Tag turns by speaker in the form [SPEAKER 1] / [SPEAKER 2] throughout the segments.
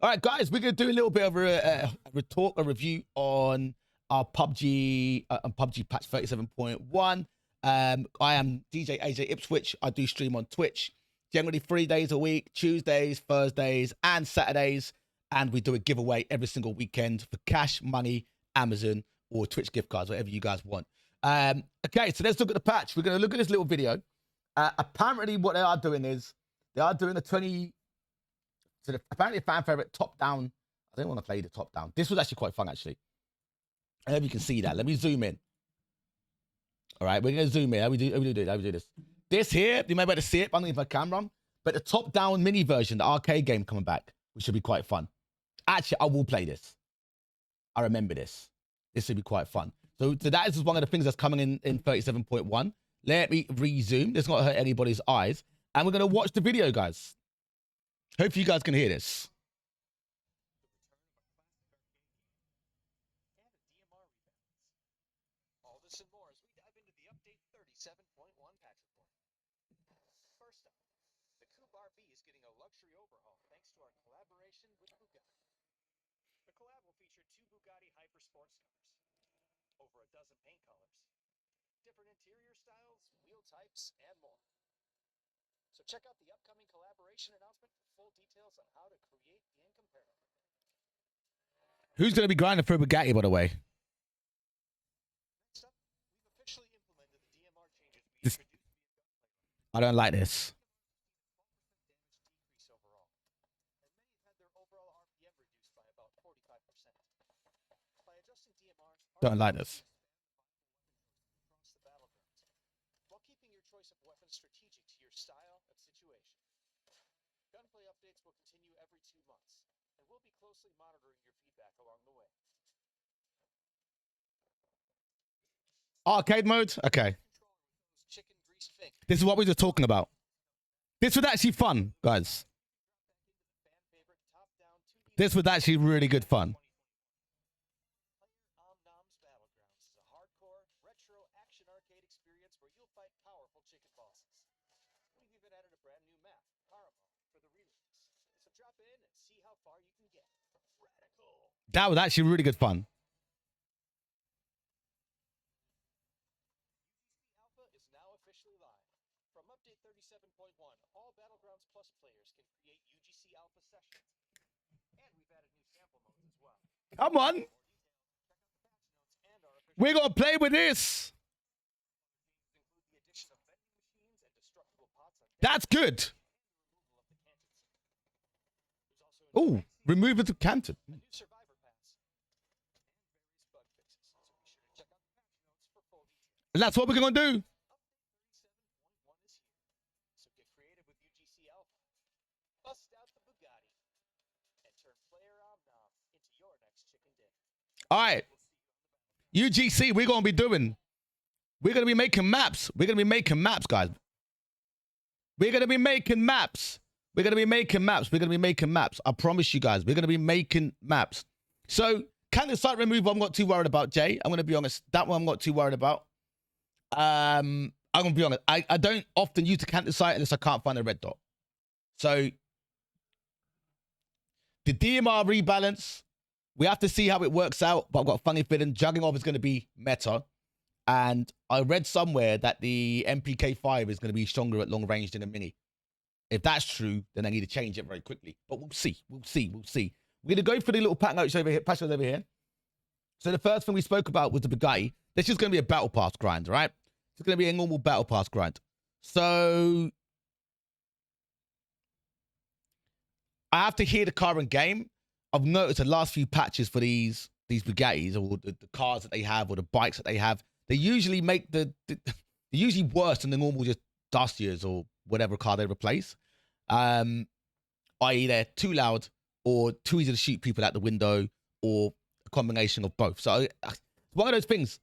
[SPEAKER 1] All right, guys, we're going to do a little bit of a review on our PUBG, PUBG Patch 37.1. I am DJAJIpswich. I do stream on Twitch, generally 3 days a week, Tuesdays, Thursdays, and Saturdays. And we do a giveaway every single weekend for cash, money, Amazon, or Twitch gift cards, whatever you guys want. Okay, so let's look at the patch. We're going to look at this little video. Apparently, what they are doing is they are doing a 20... So apparently a fan favorite top-down. I don't want to play the top-down. This was actually quite fun, actually. I hope you can see that. Let me zoom in. All right, we're going to zoom in. How we do this? This here, you may be able to see it underneath my camera, but the top-down mini version, the arcade game coming back, which should be quite fun. Actually, I will play this. I remember this. This should be quite fun. So that is one of the things that's coming in 37.1. Let me rezoom. This not hurt anybody's eyes. And we're going to watch the video, guys. Hopefully you guys can hear this.
[SPEAKER 2] All this and more as we dive into the update 37.1 patch report. First up, the Coupe RB is getting a luxury overhaul thanks to our collaboration with Bugatti. The collab will feature 2 Bugatti Hypersports cars, over a dozen paint colors, different interior styles, wheel types, and more. So check out the upcoming collaboration announcement for full details on how to create the incomparable.
[SPEAKER 1] Who's going to be grinding for a Bugatti, by the way?
[SPEAKER 2] Next up, we've officially implemented the DMR changes we introduced via gunplay.
[SPEAKER 1] I don't like this.
[SPEAKER 2] Damage decrease overall, and many have had their overall RPM reduced by about 45%. By adjusting DMRs,
[SPEAKER 1] Don't like this.
[SPEAKER 2] across the battlegrounds, while keeping your choice of weapons strategic to your style and situation. Gunplay updates will continue every 2 months, and we'll be closely monitoring your feedback along the way.
[SPEAKER 1] Arcade mode? Okay.
[SPEAKER 2] Chicken grease fingers.
[SPEAKER 1] This is what we were talking about. This was actually fun, guys.
[SPEAKER 2] Fan favorite top-down 2D.
[SPEAKER 1] This was actually really good fun.
[SPEAKER 2] Player Omnom's Battlegrounds is a hardcore, retro action arcade experience where you'll fight powerful chicken bosses. We've even added a brand new map, Caramel, for the re-release. So drop in and see how far you can get. Radical.
[SPEAKER 1] That was actually really good fun.
[SPEAKER 2] Alpha is now officially live. From update 37.1, all Battlegrounds Plus players can create UGC Alpha sessions. And we've added new sample modes as well.
[SPEAKER 1] Come on.
[SPEAKER 2] For more details, check out the patch notes and our official
[SPEAKER 1] We're going to play with this.
[SPEAKER 2] include the addition of vending machines and destructible pots on
[SPEAKER 1] That's good.
[SPEAKER 2] removal of the cantons. There's also a new
[SPEAKER 1] Oh,
[SPEAKER 2] vaccine,
[SPEAKER 1] remove it to Canton.
[SPEAKER 2] a new survivor pass, and various bug fixes. So be sure to check out the patch notes for full details.
[SPEAKER 1] And that's what we're going to do.
[SPEAKER 2] Update 37.1 is here. So get creative with UGC Alpha. Bust out the Bugatti and turn player Omnom into your next chicken dinner.
[SPEAKER 1] All right.
[SPEAKER 2] We'll see you on the
[SPEAKER 1] UGC, we're going to be doing. We're going to be making maps. We're going to be making maps, guys. We're going to be making maps. We're going to be making maps. We're going to be making maps. I promise you guys, we're going to be making maps. So, can the site removal, I'm not too worried about, Jay. I'm going to be honest. That one I'm not too worried about. I'm going to be honest. I don't often use the counter site unless I can't find a red dot. So, the DMR rebalance, we have to see how it works out, but I've got a funny feeling juggling off is going to be meta. And I read somewhere that the MPK5 is going to be stronger at long range than a mini. If that's true, then I need to change it very quickly. But we'll see. We'll see. We'll see. We're going to go for the little patch notes over here. Patch notes over here. So the first thing we spoke about was the Bugatti. This is going to be a battle pass grind, right? It's going to be a normal battle pass grind. So I have to hear the car in game. I've noticed the last few patches for these Bugattis or the cars that they have or the bikes that they have, they usually make they're usually worse than the normal just dustiers or whatever car they replace. I.e. they're too loud or too easy to shoot people out the window or a combination of both. So it's one of those things.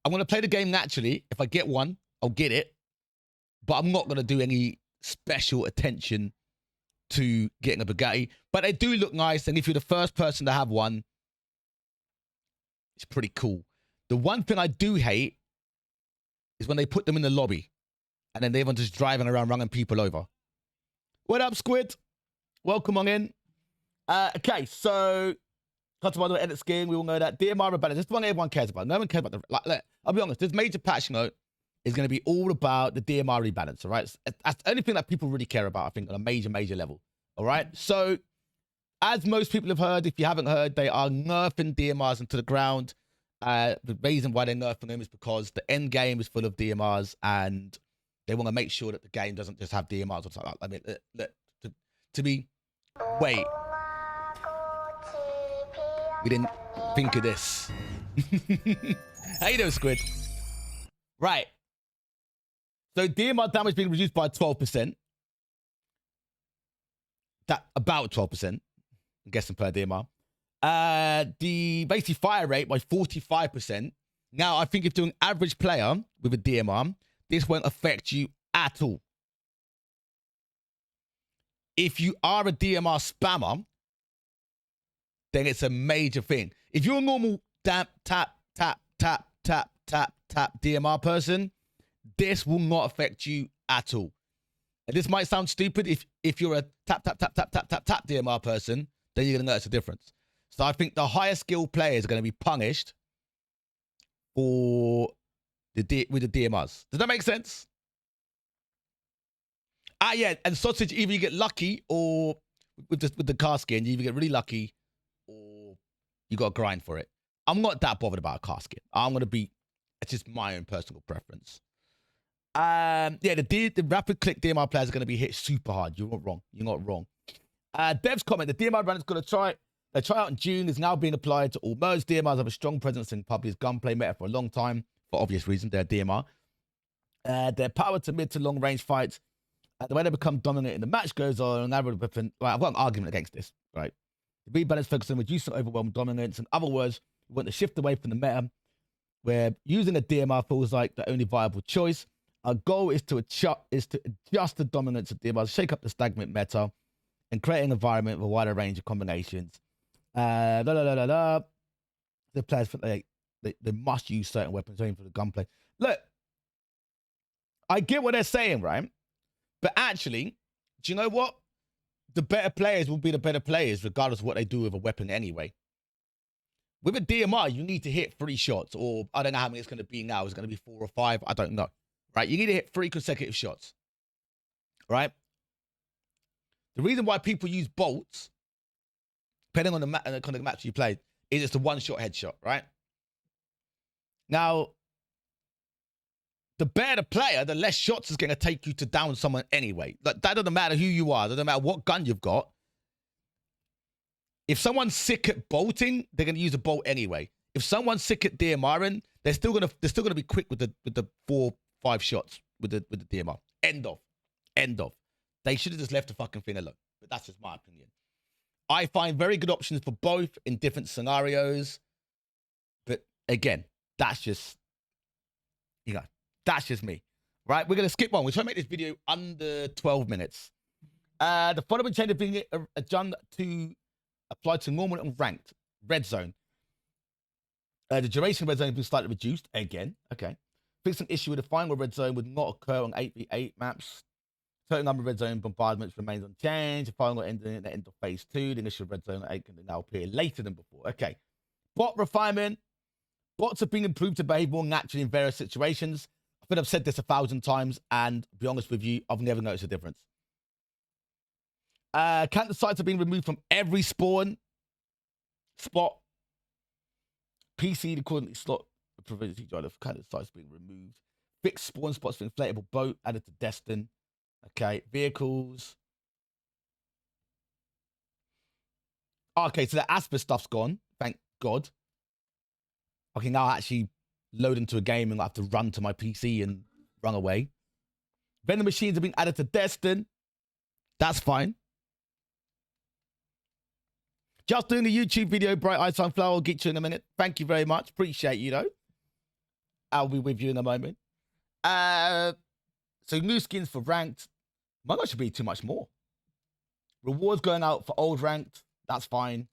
[SPEAKER 1] I'm going to play the game naturally. If I get one, I'll get it. But I'm not going to do any special attention to getting a Bugatti. But they do look nice. And if you're the first person to have one, it's pretty cool. The one thing I do hate is when they put them in the lobby and then everyone's just driving around running people over. What up, Squid? Welcome on in. Okay, so customizer edit skin, we all know that. DMR rebalance, this is the one everyone cares about. No one cares about the I'll be honest, this major patch note is going to be all about the DMR rebalance, all right? That's the only thing that people really care about, I think, on a major level, all right? So, as most people have heard, if you haven't heard, they are nerfing DMRs into the ground. The reason why they're nerfing them is because the end game is full of DMRs, and they want to make sure that the game doesn't just have DMRs or something. I mean, to be, wait, we didn't think of this. How you doing, Squid? Right. So DMR damage being reduced by 12%. That about 12%. I'm guessing per DMR. The basically fire rate by 45%. Now, I think if you're an average player with a DMR, this won't affect you at all. If you are a DMR spammer, then it's a major thing. If you're a normal tap DMR person, this will not affect you at all. And this might sound stupid. If you're a tap DMR person, then you're gonna notice a difference. So I think the higher skill players are gonna be punished for with the DMRs. Does that make sense? Yeah, and sausage, either you get lucky or with the car skin, you either get really lucky or you got to grind for it. I'm not that bothered about a car skin. It's just my own personal preference. Yeah, the rapid click DMR players are going to be hit super hard. You're not wrong. You're not wrong. Dev's comment, the DMR brand is going to try out in June, is now being applied to all merge. DMRs have a strong presence in PUBG's gunplay meta for a long time, for obvious reasons. They're DMR. Their power to mid to long range fights, the way they become dominant in the match goes on, right, I've got an argument against this, right? The rebalance focuses on reducing overwhelming dominance. In other words, we want to shift away from the meta where using a DMR feels like the only viable choice. Our goal is to adjust the dominance of DMRs, shake up the stagnant meta, and create an environment with a wider range of combinations. The players think they must use certain weapons for the gunplay. Look, I get what they're saying, right? But actually, do you know what? The better players will be the better players, regardless of what they do with a weapon anyway. With a DMR, you need to hit 3 shots, or I don't know how many it's going to be now. Is it going to be 4 or 5? I don't know. Right? You need to hit 3 consecutive shots. Right? The reason why people use bolts, depending on the kind of match you play, is it's a one-shot headshot, right? Now, the better the player, the less shots is going to take you to down someone anyway. Like, that doesn't matter who you are. It doesn't matter what gun you've got. If someone's sick at bolting, they're going to use a bolt anyway. If someone's sick at DMRing, they're still going to be quick with the 4-5 shots with the DMR. End of. They should have just left the fucking thing alone. But that's just my opinion. I find very good options for both in different scenarios. But again, that's just, that's just me. Right? We're going to skip one. We're trying to make this video under 12 minutes. The following change is being adjusted to apply to normal and ranked. Red zone. The duration of red zone has been slightly reduced. Again. Okay. Fixed an issue with the final red zone would not occur on 8v8 maps. Total number of red zone bombardments remains unchanged. The final ending at the end of phase 2. The initial red zone 8 can now appear later than before. Okay. Bot refinement. Bots have been improved to behave more naturally in various situations. I think I've said this 1,000 times, and to be honest with you, I've never noticed a difference. Counter sites have been removed from every spawn spot. PC accordingly slot prevents each other. Counter sites being removed. Fixed spawn spots for inflatable boat added to Destin. Okay, vehicles. Okay, so the Asper stuff's gone. Thank God. I can now actually load into a game and I have to run to my PC and run away. Vending machines have been added to Destin. That's fine. Just doing the YouTube video, Bright Eye Sunflower. I'll get you in a minute. Thank you very much. Appreciate you, though. I'll be with you in a moment. So new skins for ranked. Might not should be too much more. Rewards going out for old ranked. That's fine.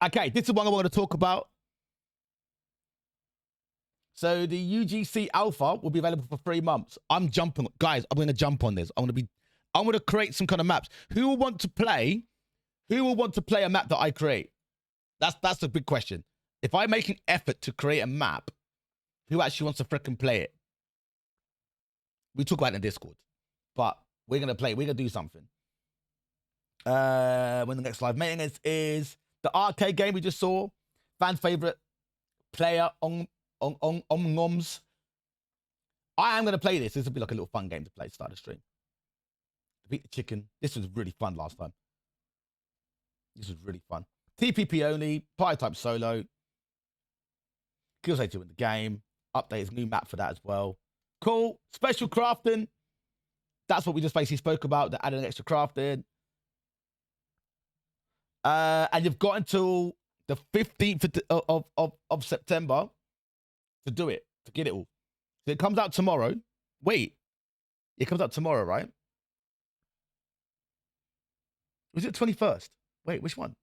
[SPEAKER 1] Okay, this is one I want to talk about. So the UGC Alpha will be available for 3 months. I'm jumping, guys. I'm going to jump on this. I'm going to create some kind of maps. Who will want to play Who will want to play a map that I create? That's a big question. If I make an effort to create a map, who actually wants to freaking play it? We talk about it in Discord, but we're gonna play. We're gonna do something. When the next live meeting is the arcade game we just saw. Fan favorite player on Noms. I am gonna play this. This will be like a little fun game to play to start the stream. Beat the chicken. This was really fun last time. This was really fun. TPP only. Party type solo. Kills they do in the game. Update is new map for that as well. Cool. Special crafting. That's what we just basically spoke about. That added an extra crafting. And you've got until the 15th of September to do it, to get it all. So it comes out tomorrow. Wait. It comes out tomorrow, right? Was it 21st? Wait, which one?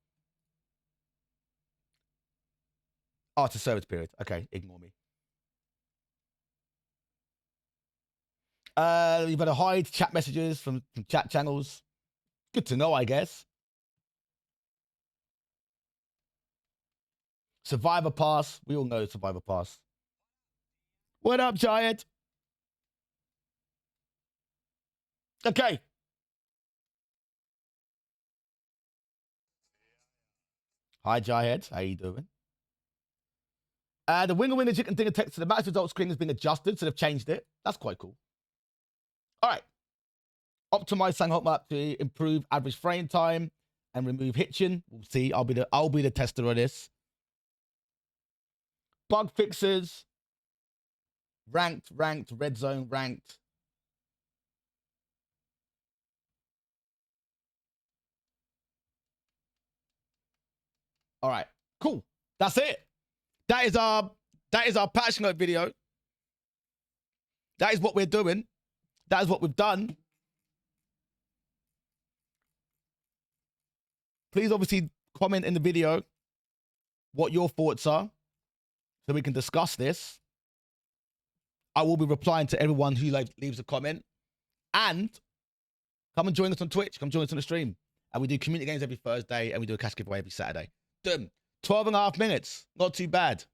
[SPEAKER 1] Oh, it's a service period. Okay, ignore me. You've had to hide chat messages from chat channels. Good to know, I guess. Survivor Pass. We all know Survivor Pass. What up, Giant? Okay. Hi, Giant. How you doing? The winner chicken dinner text to the match result screen has been adjusted, so they've changed it. That's quite cool. All right. Optimize Sanghok map to improve average frame time and remove hitching. We'll see. I'll be the tester on this. Bug fixes. Ranked, red zone, ranked. All right, cool. That's it. That is our patch note video. That is what we're doing. That is what we've done. Please obviously comment in the video what your thoughts are so we can discuss this. I will be replying to everyone who leaves a comment. And come and join us on Twitch. Come join us on the stream. And we do community games every Thursday and we do a cash giveaway every Saturday. Done. 12 and a half minutes. Not too bad.